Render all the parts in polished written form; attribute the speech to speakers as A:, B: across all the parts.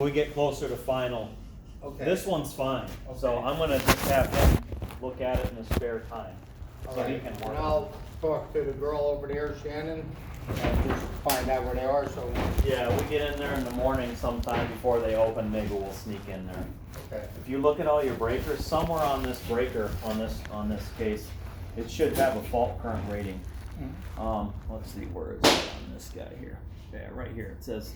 A: we get closer to final,
B: Okay.
A: this one's fine. So
B: Okay.
A: I'm gonna just have him look at it in his spare time. So he
B: Alright,
A: can
B: and
A: work.
B: I'll talk to the girl over there, Shannon, and just find out where they are, so.
A: Yeah, we get in there in the morning sometime before they open, maybe we'll sneak in there.
B: Okay.
A: If you look at all your breakers, somewhere on this breaker, on this case, it should have a fault current rating. Let's see, where is it on this guy here? Yeah, right here, it says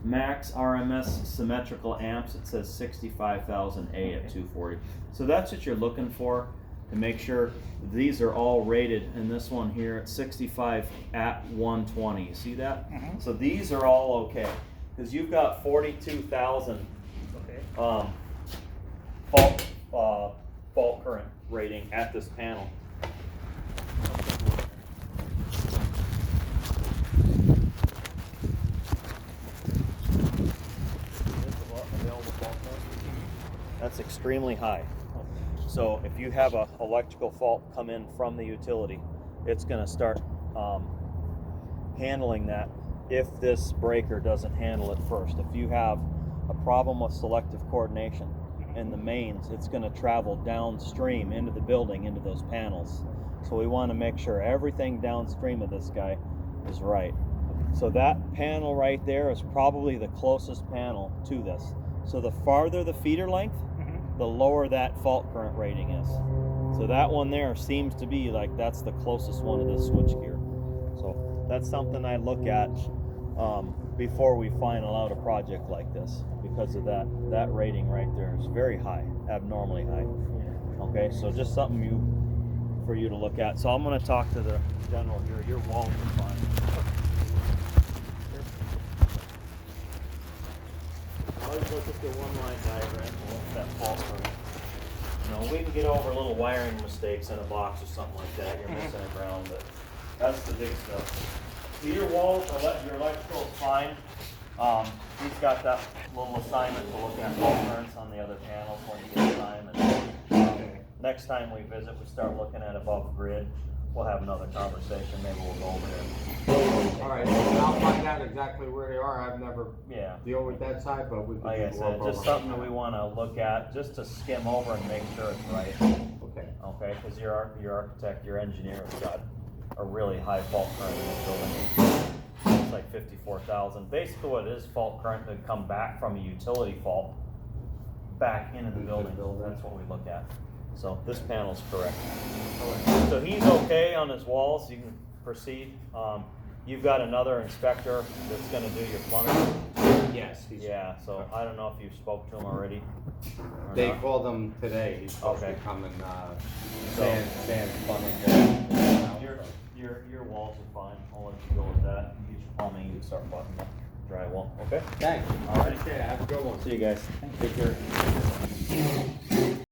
A: max RMS symmetrical amps, it says 65,000 A at 240. So that's what you're looking for, to make sure these are all rated, and this one here at 65 at 120, you see that? So these are all okay, because you've got 42,000
B: Okay.
A: fault current rating at this panel. That's extremely high. So if you have a electrical fault come in from the utility, it's going to start handling that if this breaker doesn't handle it first. If you have a problem with selective coordination in the mains, it's going to travel downstream into the building, into those panels. So we want to make sure everything downstream of this guy is right. So that panel right there is probably the closest panel to this. So the farther the feeder length, the lower that fault current rating is. So that one there seems to be like that's the closest one to this switchgear. So that's something I look at before we final out a project like this, because of that rating right there is very high, abnormally high. Okay, so just something for you to look at. So I'm going to talk to the general here. Your walls are fine. Always look at the one-line diagram and look at that fault current. You know, we can get over little wiring mistakes in a box or something like that. You're missing a ground, but that's the big stuff. So your walls, your electrical is fine. He's got that little assignment to look at fault currents on the other panels when you get time. And next time we visit, we start looking at above grid. We'll have another conversation. Maybe we'll go over there.
B: All right, and I'll find out exactly where they are. I've never
A: Yeah.
B: dealt with that side, but we can.
A: Like I said, just something that we want to look at, just to skim over and make sure it's right.
B: Okay.
A: Okay, because your architect, your engineer has got a really high fault current in this building. It's like 54,000. Basically what it is, fault current that come back from a utility fault back into the building. That's what we look at. So this panel's correct. So he's okay on his walls. You can proceed. You've got another inspector that's going to do your plumbing.
B: Yes.
A: Yeah, so I don't know if you spoke to him already. or
B: They
A: not.
B: called him today. He's supposed to
A: Okay.
B: come and
A: So-
B: sand plumbing.
A: Your walls are fine. I'll let you go with that. You get your plumbing, you can start buttoning up drywall. Okay?
B: Thanks.
A: All right.
B: Appreciate it. Have a good one.
A: See you guys. Take care.